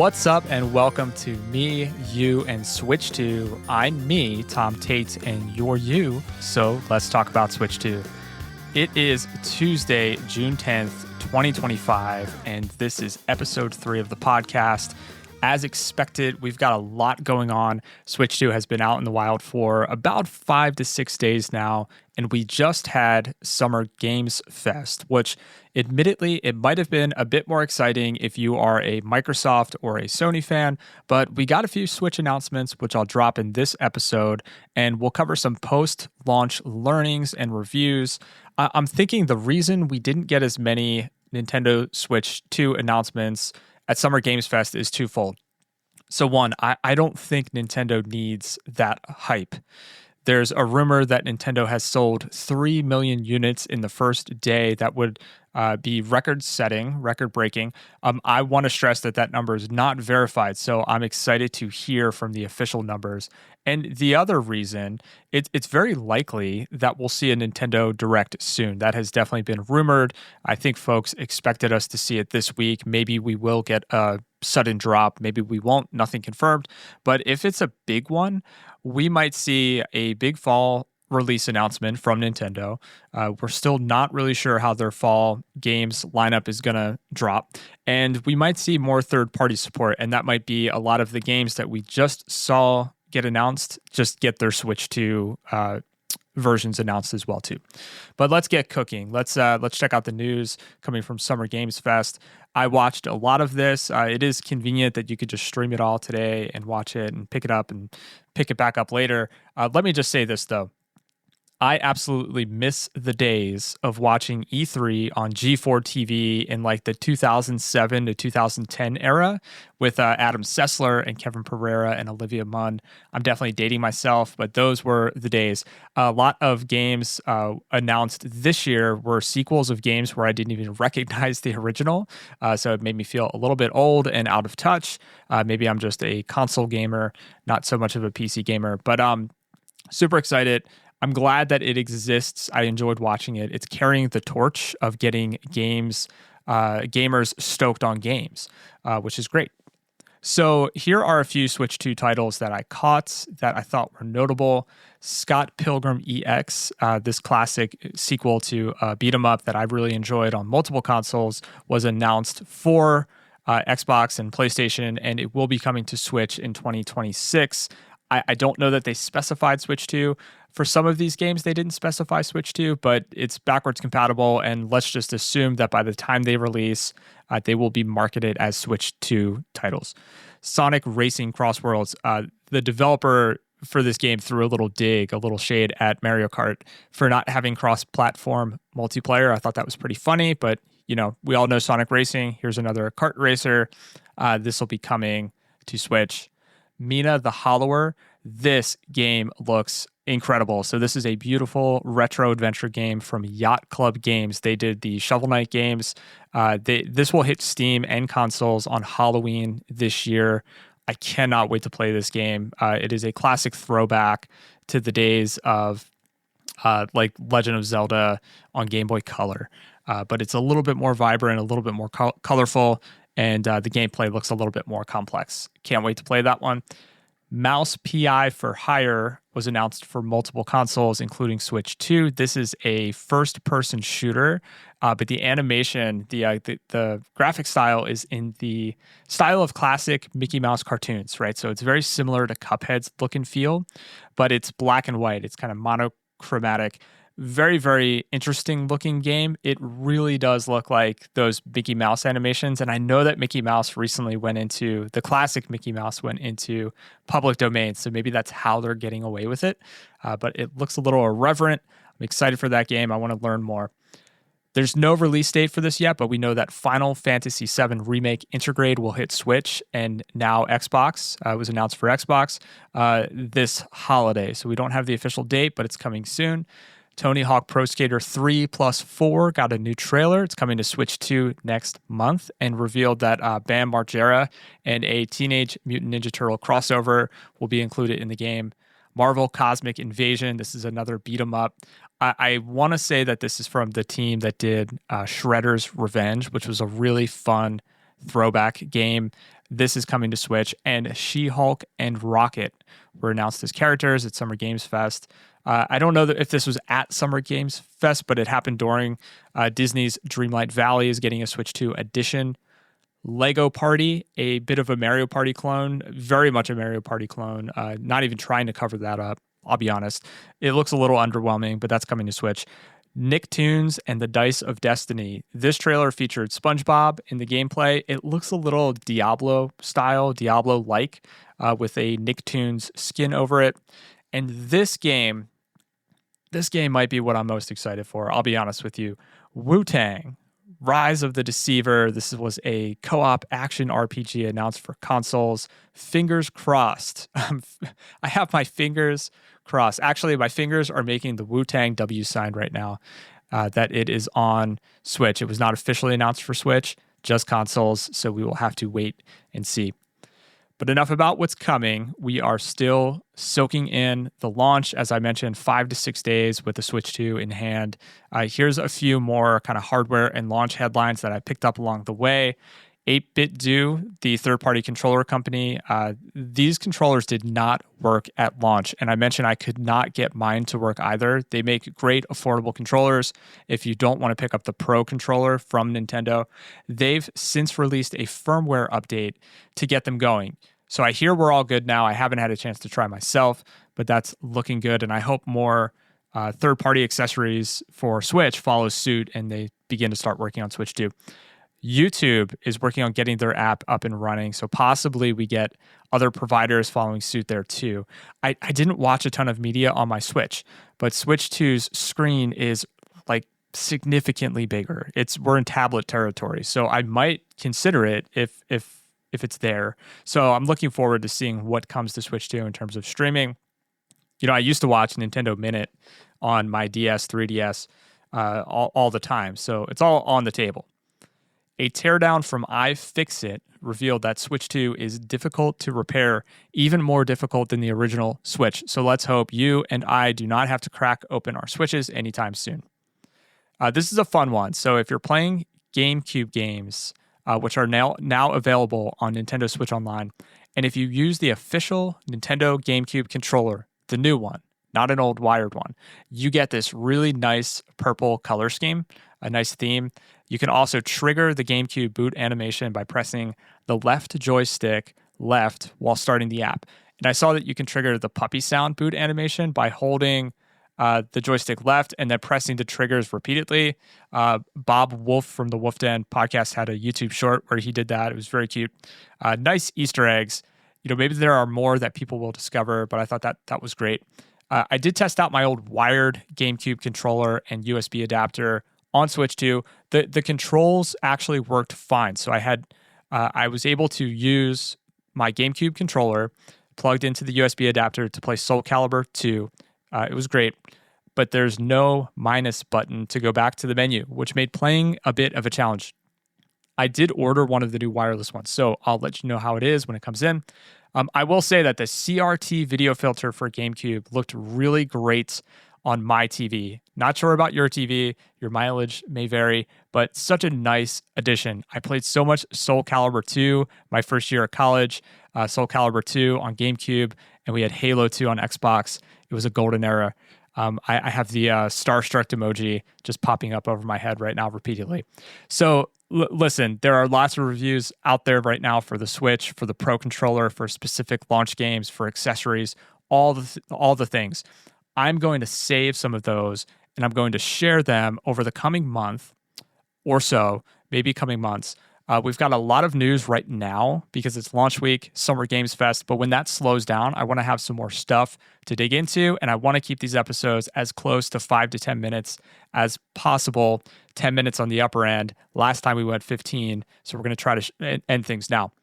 What's up, and welcome to Me, You, and Switch 2. I'm me, Tom Tate, and you're you, so let's talk about Switch 2. It is Tuesday, June 10th, 2025, and this is episode 3 of the podcast. As expected, we've got a lot going on. Switch 2 has been out in the wild for about 5 to 6 days now, and we just had Summer Games Fest, which admittedly, it might have been a bit more exciting if you are a Microsoft or a Sony fan, but we got a few Switch announcements, which I'll drop in this episode, and we'll cover some post-launch learnings and reviews. I'm thinking the reason we didn't get as many Nintendo Switch 2 announcements at Summer Games Fest is twofold. So one, I don't think Nintendo needs that hype. There's a rumor that Nintendo has sold 3 million units in the first day. That would be record-breaking. I want to stress that number is not verified, so I'm excited to hear from the official numbers. And the other reason, it's very likely that we'll see a Nintendo Direct soon. That has definitely been rumored. I think folks expected us to see it this week. Maybe we will get a sudden drop. Maybe we won't. Nothing confirmed. But if it's a big one, we might see a big fall release announcement from Nintendo. We're still not really sure how their fall games lineup is going to drop. And we might see more third-party support. And that might be a lot of the games that we just saw get announced, just get their Switch 2 versions announced as well too. But let's get cooking. Let's check out the news coming from Summer Games Fest. I watched a lot of this. It is convenient that you could just stream it all today and watch it and pick it up and pick it back up later. Let me just say this though. I absolutely miss the days of watching E3 on G4 TV in like the 2007 to 2010 era with Adam Sessler and Kevin Pereira and Olivia Munn. I'm definitely dating myself, but those were the days. A lot of games announced this year were sequels of games where I didn't even recognize the original. So it made me feel a little bit old and out of touch. Maybe I'm just a console gamer, not so much of a PC gamer, but super excited. I'm glad that it exists. I enjoyed watching it. It's carrying the torch of getting gamers stoked on games, which is great. So here are a few Switch 2 titles that I caught that I thought were notable. Scott Pilgrim EX, this classic sequel to beat 'em up that I really enjoyed on multiple consoles, was announced for Xbox and PlayStation, and it will be coming to Switch in 2026. I don't know that they specified Switch 2. For some of these games, they didn't specify Switch 2, but it's backwards compatible, and let's just assume that by the time they release, they will be marketed as Switch 2 titles. Sonic Racing Cross Worlds, the developer for this game threw a little dig, a little shade at Mario Kart for not having cross-platform multiplayer. I thought that was pretty funny, but you know, we all know Sonic Racing. Here's another kart racer. This will be coming to Switch. Mina the Hollower. This game looks incredible. So this is a beautiful retro adventure game from Yacht Club Games. They did the Shovel Knight games. This will hit Steam and consoles on Halloween this year. I cannot wait to play this game. It is a classic throwback to the days of like Legend of Zelda on Game Boy Color. But it's a little bit more vibrant, a little bit more colorful, and the gameplay looks a little bit more complex. Can't wait to play that one. Mouse PI for Hire was announced for multiple consoles, including Switch 2. This is a first-person shooter, but the animation, the graphic style is in the style of classic Mickey Mouse cartoons, right? So it's very similar to Cuphead's look and feel, but it's black and white. It's kind of monochromatic. Very, very interesting looking game. It really does look like those Mickey Mouse animations. And I know that the classic Mickey Mouse went into public domain. So maybe that's how they're getting away with it. But it looks a little irreverent. I'm excited for that game. I want to learn more. There's no release date for this yet, but we know that Final Fantasy VII Remake Intergrade will hit Switch and now Xbox. It was announced for Xbox this holiday. So we don't have the official date, but it's coming soon. Tony Hawk Pro Skater 3 plus 4 got a new trailer. It's coming to Switch 2 next month and revealed that Bam Margera and a Teenage Mutant Ninja Turtle crossover will be included in the game. Marvel Cosmic Invasion. This is another beat 'em up. I want to say that this is from the team that did Shredder's Revenge, which was a really fun throwback game. this is coming to Switch. And She-Hulk and Rocket were announced as characters at Summer Games Fest. I don't know if this was at Summer Games Fest, but it happened during Disney's Dreamlight Valley is getting a Switch 2 edition. Lego Party, a bit of a Mario Party clone, very much a Mario Party clone, not even trying to cover that up, I'll be honest. It looks a little underwhelming, but that's coming to Switch. Nicktoons and the Dice of Destiny. This trailer featured SpongeBob in the gameplay. It looks a little Diablo style, Diablo-like, with a Nicktoons skin over it. And this game might be what I'm most excited for. I'll be honest with you. Wu-Tang, Rise of the Deceiver. This was a co-op action RPG announced for consoles. Fingers crossed. I have my fingers crossed. Actually, my fingers are making the Wu-Tang W sign right now that it is on Switch. It was not officially announced for Switch, just consoles, so we will have to wait and see. But enough about what's coming. We are still soaking in the launch, as I mentioned, 5 to 6 days with the Switch 2 in hand. Here's a few more kind of hardware and launch headlines that I picked up along the way. 8BitDo, the third-party controller company, these controllers did not work at launch. And I mentioned I could not get mine to work either. They make great, affordable controllers. If you don't want to pick up the Pro controller from Nintendo, they've since released a firmware update to get them going. So I hear we're all good now. I haven't had a chance to try myself, but that's looking good. And I hope more third-party accessories for Switch follow suit and they begin to start working on Switch 2. YouTube is working on getting their app up and running, so possibly we get other providers following suit there too. I didn't watch a ton of media on my Switch, but Switch 2's screen is like significantly bigger. We're in tablet territory, so I might consider it if it's there. So I'm looking forward to seeing what comes to Switch 2 in terms of streaming. You know, I used to watch Nintendo Minute on my DS, 3DS all the time, so it's all on the table. A teardown from iFixit revealed that Switch 2 is difficult to repair, even more difficult than the original Switch. So let's hope you and I do not have to crack open our Switches anytime soon. This is a fun one. So if you're playing GameCube games, which are now available on Nintendo Switch Online, and if you use the official Nintendo GameCube controller, the new one, not an old wired one, you get this really nice purple color scheme, a nice theme. You can also trigger the GameCube boot animation by pressing the left joystick left while starting the app. And I saw that you can trigger the puppy sound boot animation by holding the joystick left and then pressing the triggers repeatedly. Bob Wolf from the Wolf Den podcast had a YouTube short where he did that. It was very cute. Nice Easter eggs. You know, maybe there are more that people will discover, but I thought that was great. I did test out my old wired GameCube controller and USB adapter on Switch 2. The controls actually worked fine. So I was able to use my GameCube controller plugged into the USB adapter to play Soul Calibur 2. It was great, but there's no minus button to go back to the menu, which made playing a bit of a challenge. I did order one of the new wireless ones, so I'll let you know how it is when it comes in. I will say that the CRT video filter for GameCube looked really great on my TV. Not sure about your TV. Your mileage may vary, but such a nice addition. I played so much Soul Calibur 2 my first year of college, Soul Calibur 2 on GameCube, and we had Halo 2 on Xbox. It was a golden era. I have the starstruck emoji just popping up over my head right now repeatedly. So listen, there are lots of reviews out there right now for the Switch, for the Pro controller, for specific launch games, for accessories, all the things. I'm going to save some of those and I'm going to share them over the coming month or so, maybe coming months. We've got a lot of news right now because it's launch week, Summer Games Fest. But when that slows down, I want to have some more stuff to dig into. And I want to keep these episodes as close to 5 to 10 minutes as possible. 10 minutes on the upper end. Last time we went 15. So we're going to try to end things now.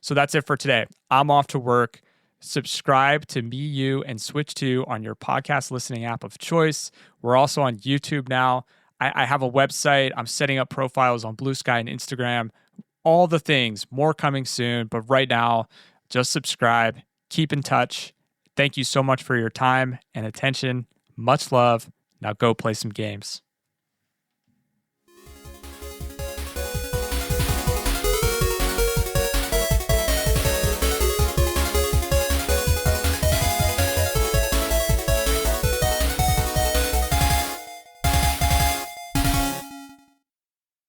So that's it for today. I'm off to work. Subscribe to Me, You, and Switch 2 on your podcast listening app of choice. We're also on YouTube now. I have a website. I'm setting up profiles on Blue Sky and Instagram. All the things, more coming soon. But right now, just subscribe. Keep in touch. Thank you so much for your time and attention. Much love. Now go play some games.